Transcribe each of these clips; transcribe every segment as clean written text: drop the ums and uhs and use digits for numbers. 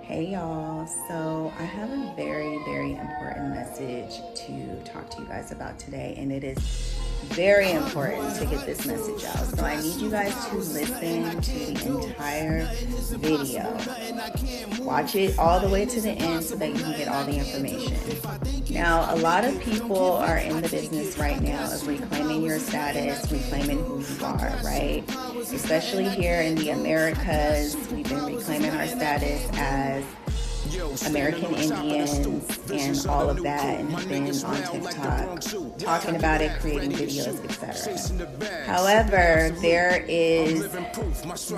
Hey y'all, so I have a very, very important message to talk to you guys about today, and it is very important to get this message out. So I need you guys to listen to the entire video. Watch it all the way to the end so that you can get all the information. Now, a lot of people are in the business right now of reclaiming your status, reclaiming who you are, right? Especially here in the Americas, we've been reclaiming our status as American Indians and all of that, and have been on TikTok talking about it, creating videos, etc. However, there is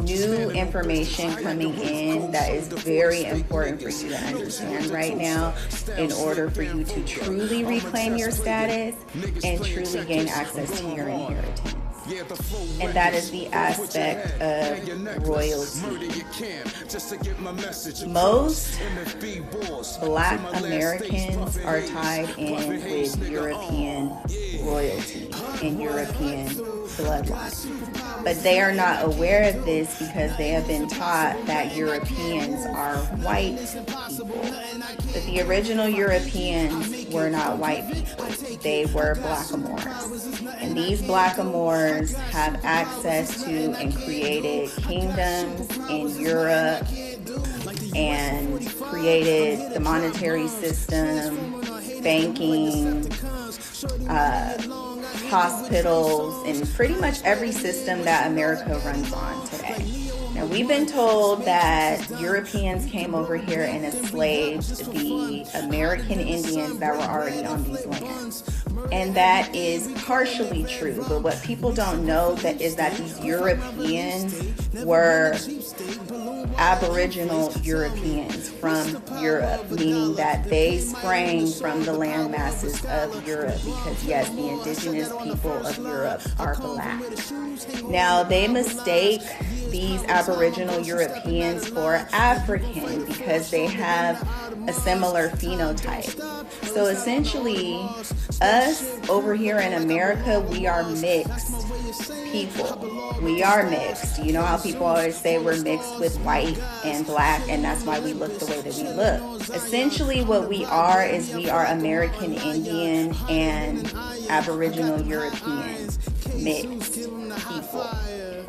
new information coming in that is very important for you to understand right now in order for you to truly reclaim your status and truly gain access to your inheritance. And that is the aspect of royalty. Most Black Americans are tied in with European royalty and European bloodline. But they are not aware of this because they have been taught that Europeans are white people. But the original Europeans were not white people. They were blackamoors. And these blackamoors have access to and created kingdoms in Europe and created the monetary system, banking, hospitals, and pretty much every system that America runs on today. Now, we've been told that Europeans came over here and enslaved the American Indians that were already on these lands. And that is partially true, but what people don't know is that these Europeans were Aboriginal Europeans from Europe, meaning that they sprang from the land masses of Europe because, yes, the indigenous people of Europe are Black. Now, they mistake these Aboriginal Europeans for African because they have a similar phenotype. So essentially, us over here in America, we are mixed people. We are mixed. You know how people always say we're mixed with white and Black, and that's why we look the way that we look. Essentially, what we are is we are American Indian and Aboriginal European mixed people.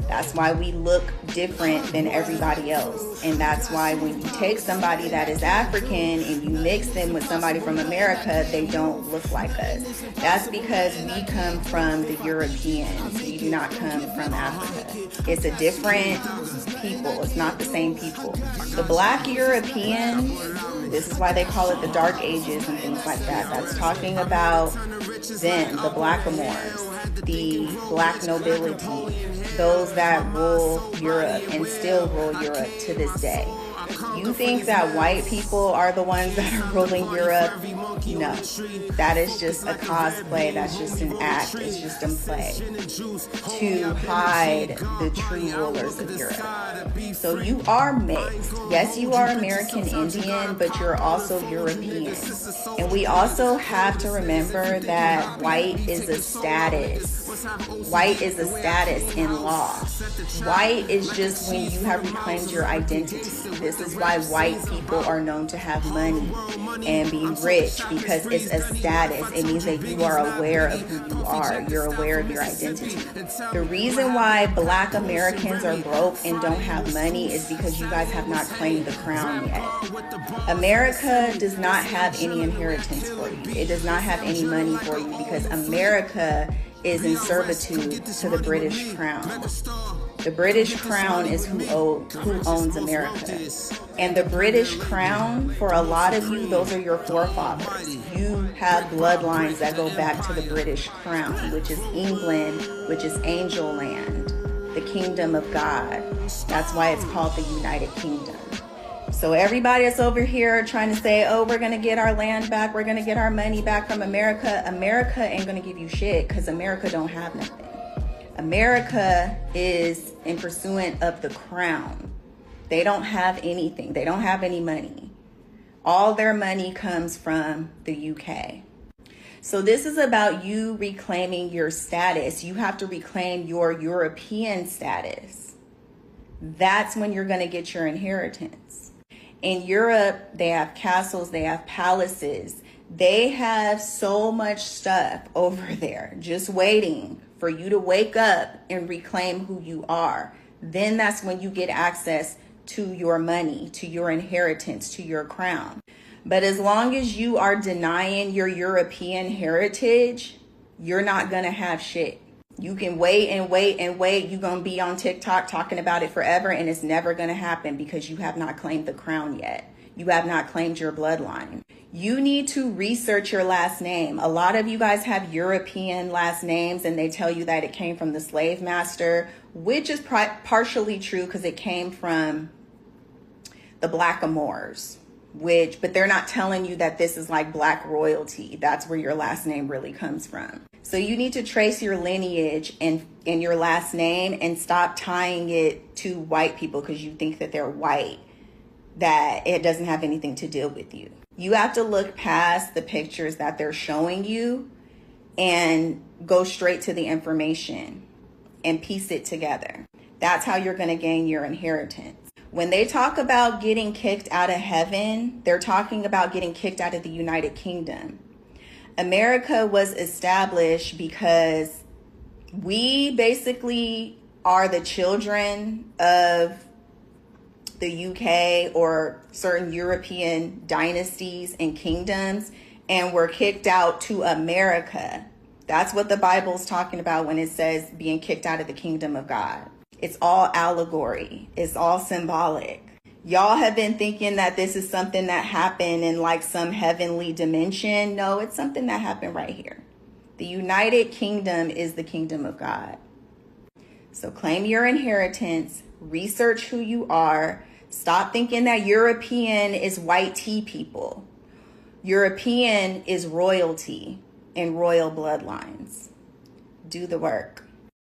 That's why we look different than everybody else. And that's why when you take somebody that is African and you mix them with somebody from America, they don't look like us. That's because we come from the Europeans. We do not come from Africa. It's a different people. It's not the same people. The Black Europeans, this is why they call it the Dark Ages and things like that. That's talking about them, the blackamoors, the Black nobility, those that rule Europe and still rule Europe to this day. You think that white people are the ones that are ruling Europe? No. That is just a cosplay. That's just an act. It's just a play to hide the true rulers of Europe. So you are mixed. Yes, you are American Indian, but you're also European. And we also have to remember that white is a status. White is a status in law. White is just when you have reclaimed your identity. This is why white people are known to have money and be rich, because it's a status. It means that you are aware of who you are. You're aware of your identity. The reason why Black Americans are broke and don't have money is because you guys have not claimed the crown yet. America does not have any inheritance for you. It does not have any money for you because America is in servitude to the British Crown. The British Crown is who owns America. And the British Crown, for a lot of you, those are your forefathers. You have bloodlines that go back to the British Crown, which is England, which is Angel Land, the Kingdom of God. That's why it's called the United Kingdom. So everybody that's over here trying to say, oh, we're going to get our land back, we're going to get our money back from America. America ain't going to give you shit because America don't have nothing. America is in pursuant of the crown. They don't have anything. They don't have any money. All their money comes from the UK. So this is about you reclaiming your status. You have to reclaim your European status. That's when you're going to get your inheritance. In Europe, they have castles, they have palaces. They have so much stuff over there just waiting for you to wake up and reclaim who you are. Then that's when you get access to your money, to your inheritance, to your crown. But as long as you are denying your European heritage, you're not going to have shit. You can wait and wait and wait. You're going to be on TikTok talking about it forever, and it's never going to happen because you have not claimed the crown yet. You have not claimed your bloodline. You need to research your last name. A lot of you guys have European last names, and they tell you that it came from the slave master, which is partially true because it came from the Black Moors. But they're not telling you that this is like black royalty. That's where your last name really comes from. So you need to trace your lineage in your last name and stop tying it to white people because you think that they're white, that it doesn't have anything to do with you. You have to look past the pictures that they're showing you and go straight to the information and piece it together. That's how you're going to gain your inheritance. When they talk about getting kicked out of heaven, they're talking about getting kicked out of the United Kingdom. America was established because we basically are the children of the UK or certain European dynasties and kingdoms, and were kicked out to America. That's what the Bible's talking about when it says being kicked out of the kingdom of God. It's all allegory. It's all symbolic. Y'all have been thinking that this is something that happened in like some heavenly dimension. No, it's something that happened right here. The United Kingdom is the kingdom of God. So claim your inheritance, research who you are. Stop thinking that European is white tea people. European is royalty and royal bloodlines. Do the work.